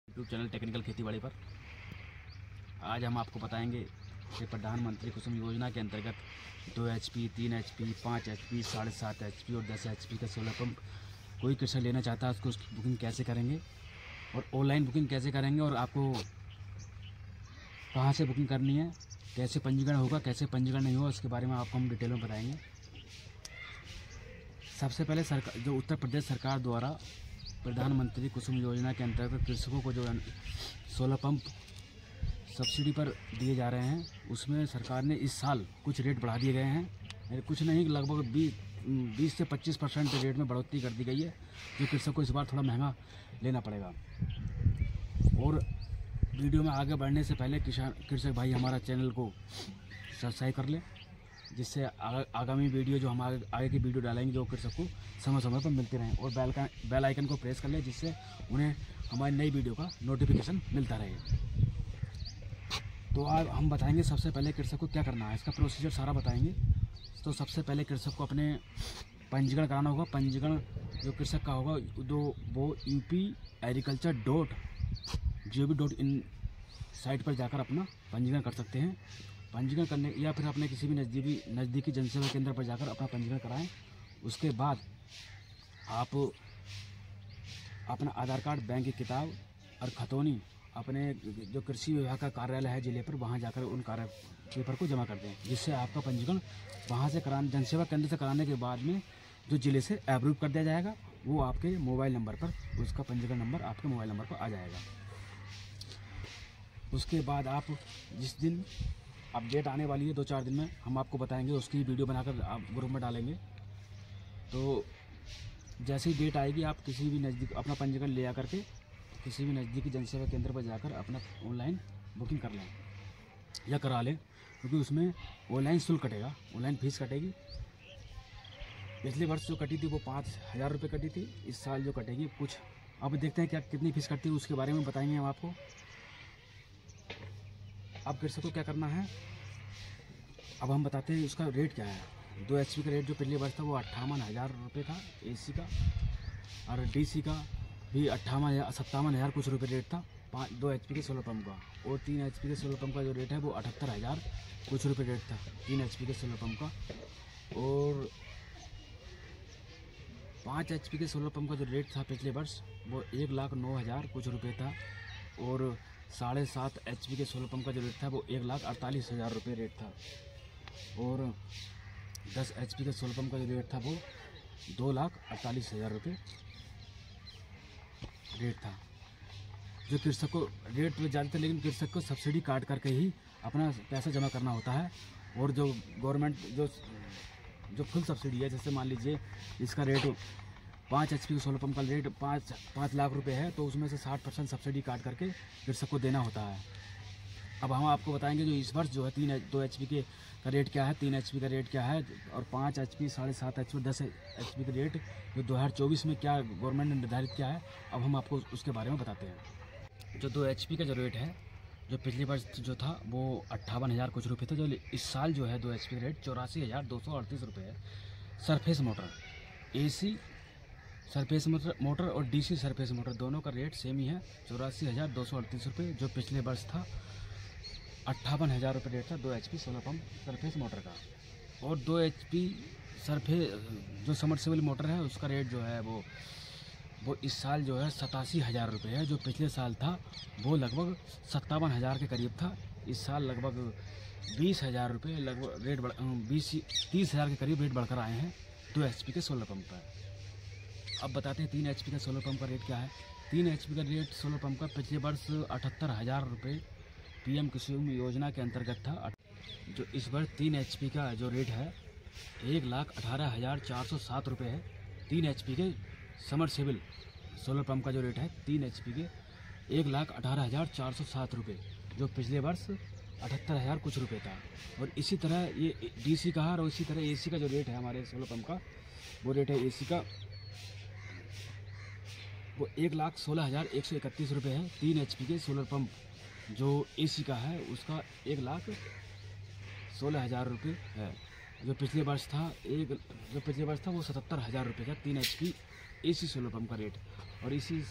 YouTube channel technical खेतीबाड़ी पर आज हम आपको बताएंगे कि प्रधानमंत्री कुसुम योजना के अंतर्गत 2 HP, 3 HP, 5 HP, 7.5 HP और 10 HP का सोलर पंप कोई कृषक लेना चाहता है उसको उसकी बुकिंग कैसे करेंगे और ऑनलाइन बुकिंग कैसे करेंगे और आपको कहां से बुकिंग करनी है, कैसे पंजीकरण होगा, कैसे पंजीकरण नहीं होगा, उसके बारे में आपको हम डिटेल में बताएंगे। सबसे पहले सरकार जो उत्तर प्रदेश सरकार द्वारा प्रधानमंत्री कुसुम योजना के अंतर्गत कृषकों को जो सोलर पंप सब्सिडी पर दिए जा रहे हैं, उसमें सरकार ने इस साल कुछ रेट बढ़ा दिए गए हैं। कुछ नहीं, लगभग 20 से 25% रेट में बढ़ोतरी कर दी गई है, जो कृषक को इस बार थोड़ा महंगा लेना पड़ेगा। और वीडियो में आगे बढ़ने से पहले कृषक भाई हमारा चैनल को सब्सक्राइब कर लें, जिससे आगामी वीडियो जो हम आगे की वीडियो डालेंगे जो कृषक को समय समय पर मिलते रहें, और बेल आइकन को प्रेस कर लें, जिससे उन्हें हमारी नई वीडियो का नोटिफिकेशन मिलता रहे। तो आज हम बताएंगे सबसे पहले कृषक को क्या करना है, इसका प्रोसीजर सारा बताएंगे। तो सबसे पहले कृषक को अपने पंजीकरण कराना होगा। पंजीकरण जो कृषक का होगा वो UPagriculture.gov.in साइट पर जाकर अपना पंजीकरण कर सकते हैं। पंजीकरण करने या फिर अपने किसी भी नज़दीकी जनसेवा केंद्र पर जाकर अपना पंजीकरण कराएं। उसके बाद आप अपना आधार कार्ड, बैंक की किताब और खतौनी अपने जो कृषि विभाग का कार्यालय है जिले पर, वहां जाकर उन पेपर को जमा कर दें, जिससे आपका पंजीकरण वहां से जनसेवा केंद्र से कराने के बाद में जो जिले से अप्रूव कर दिया जाएगा, वो आपके मोबाइल नंबर पर, उसका पंजीकरण नंबर आपके मोबाइल नंबर पर आ जाएगा। उसके बाद आप जिस दिन अपडेट आने वाली है 2-4 दिन में, हम आपको बताएंगे, उसकी वीडियो बनाकर आप ग्रुप में डालेंगे। तो जैसे ही डेट आएगी, आप किसी भी नज़दीक अपना पंजीकरण ले आकर के किसी भी नज़दीकी जनसेवा केंद्र पर जाकर अपना ऑनलाइन बुकिंग कर लें या करा लें, क्योंकि उसमें ऑनलाइन शुल्क कटेगा, ऑनलाइन फीस कटेगी। पिछले वर्ष जो कटी थी वो 5,000 रुपये कटी थी, इस साल जो कटेगी कुछ, अब देखते हैं क्या कितनी फीस कटती है, उसके बारे में बताएंगे हम आपको। अब कृषक को क्या करना है, अब हम बताते हैं उसका रेट क्या है। 2 HP का रेट जो पिछले वर्ष था वो 58,000 रुपये था AC का, और DC का भी 57,000 कुछ रुपये रेट था 2 HP के सोलर पंप का। और 3 HP के सोलर पंप का जो रेट है वो 78,000 कुछ रुपये रेट था 3 HP के सोलर पंप का। और 5 HP के सोलर पंप का जो रेट था पिछले वर्ष वो 1,09,000 कुछ रुपये था। और 7.5 HP के सोलर पंप का जो रेट था वो 1,48,000 रुपये रेट था। और 10 HP के सोलर पंप का जो रेट था वो 2,48,000 रुपये रेट था। जो कृषक को रेट में ज़्यादा था, लेकिन कृषक को सब्सिडी काट करके ही अपना पैसा जमा करना होता है। और जो गवर्नमेंट जो फुल सब्सिडी है, जैसे मान लीजिए इसका रेट 5 HP के सोलर पंप का रेट 5 लाख रुपए है, तो उसमें से 60% सब्सिडी काट करके कृषक को देना होता है। अब हम आपको बताएंगे जो इस वर्ष जो है 2 HP के का रेट क्या है, 3 HP का रेट क्या है, और 5 HP, 7.5 HP, 10 HP का रेट जो 2024 में क्या गवर्नमेंट ने निर्धारित किया है, अब हम आपको उसके बारे में बताते हैं। जो 2 HP का जो रेट है, जो पिछले वर्ष जो था वो 58,000 कुछ रुपये थे, जो इस साल जो है 2 HP का रेट 84,238 रुपये है। Surface motor, AC surface motor और DC सरफेस मोटर दोनों का रेट सेम ही है, 84,238 रुपये, जो पिछले वर्ष था 58,000 रुपये रेट था 2 HP solar pump surface motor का। और 2 HP जो समरसेबल मोटर है उसका रेट जो है वो इस साल जो है 87,000 रुपये है, जो पिछले साल था वो लगभग 57,000 के करीब था। इस साल लगभग 20,000 रुपये लगभग रेट 30,000 के करीब रेट बढ़कर आए हैं 2 HP के सोलर पंप पर। अब बताते हैं 3 HP का सोलर पंप का रेट क्या है। 3 HP का रेट सोलर पंप का पिछले वर्ष 78,000 रुपये PM कुसुम योजना के अंतर्गत था। जो इस वर्ष 3 HP का जो रेट है 1,18,407 रुपये है। 3 HP के समरसेबल सोलर पंप का जो रेट है 3 HP के 1,18,407 रुपये, जो पिछले वर्ष 78,000 कुछ रुपये था। और इसी तरह ये DC का है, और इसी तरह AC का जो रेट है हमारे सोलर पंप का, वो रेट है AC का वो 1,16,131 रुपये है। 3 HP के सोलर पंप जो AC का है उसका 1,16,000 रुपये है, जो पिछले वर्ष था वो 77,000 रुपये था 3 HP AC सोलर पंप का रेट। और इसी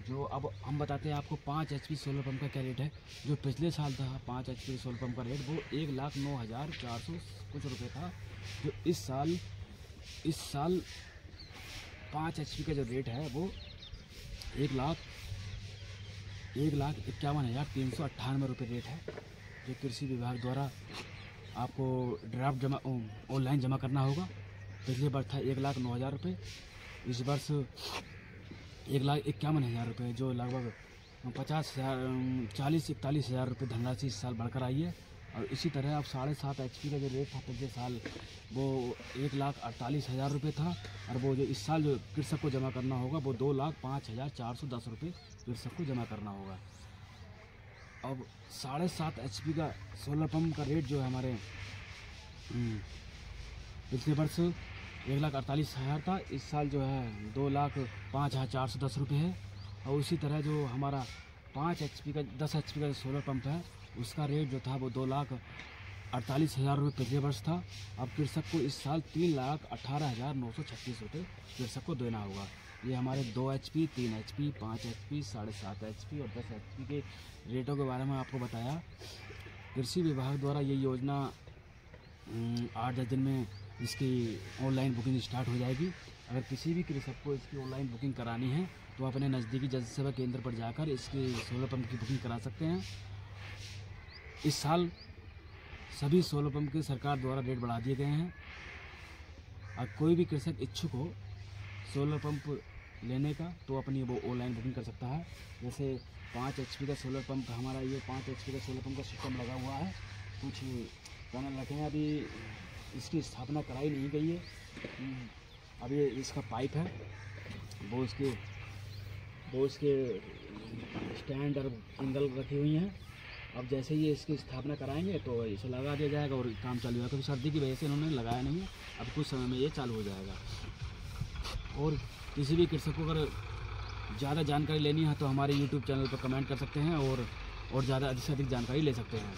जो अब हम बताते हैं आपको 5 HP सोलर पंप का क्या रेट है। जो पिछले साल था 5 HP सोलर पंप का रेट वो 1,09,400 कुछ रुपये था। जो इस साल 5 HP का जो रेट है वो 1,51,398 रुपये रेट है। जो कृषि विभाग द्वारा आपको ड्राफ्ट ऑनलाइन जमा करना होगा। पिछले वर्ष था 1,09,000 रुपये, इस वर्ष 1,51,000 रुपये, जो लगभग 40-41,000 रुपये धनराशि इस साल बढ़कर आई है। और इसी तरह अब 7.5 HP का जो रेट था पिछले साल वो 1,48,000 रुपये था, और वो जो इस साल जो कृषक को जमा करना होगा वो 2,05,410 रुपये कृषक को जमा करना होगा। अब 7.5 HP का सोलर पंप का रेट जो है हमारे पिछले वर्ष 1,48,000 था, इस साल जो है 2,05,410 रुपये है। और उसी तरह जो हमारा 10 HP का जो सोलर पंप है उसका रेट जो था वो 2,48,000 रुपये पिछले वर्ष था। अब कृषक को इस साल 3,18,936 रुपये कृषक को देना होगा। ये हमारे 2 HP, 3 HP, 5 HP, 7.5 HP और 10 HP के रेटों के बारे में आपको बताया। कृषि विभाग द्वारा ये योजना 8-10 दिन में इसकी ऑनलाइन बुकिंग स्टार्ट हो जाएगी। अगर किसी भी कृषक को इसकी ऑनलाइन बुकिंग करानी है तो अपने नज़दीकी जन सेवा केंद्र पर जाकर इसकी सोलर पंप की बुकिंग करा सकते हैं। इस साल सभी सोलर पंप के सरकार द्वारा रेट बढ़ा दिए गए हैं। और कोई भी कृषक इच्छुक हो सोलर पंप लेने का तो अपनी वो ऑनलाइन बुकिंग कर सकता है। जैसे 5 HP का सोलर पंप हमारा, ये 5 HP का सोलर पंप का सिस्टम लगा हुआ है। कुछ पैनल रखे हैं, अभी इसकी स्थापना कराई नहीं गई है। अब ये इसका पाइप है, वो इसके स्टैंड और एंगल रखी हुई हैं। अब जैसे ही इसकी स्थापना कराएंगे तो इसे लगा दिया जाएगा और काम चालू हो जाएगा। क्योंकि सर्दी की वजह से इन्होंने लगाया नहीं है, अब कुछ समय में ये चालू हो जाएगा। और किसी भी कृषक को अगर ज़्यादा जानकारी लेनी है तो हमारे YouTube चैनल पर कमेंट कर सकते हैं और ज़्यादा अधिक से अधिक जानकारी ले सकते हैं।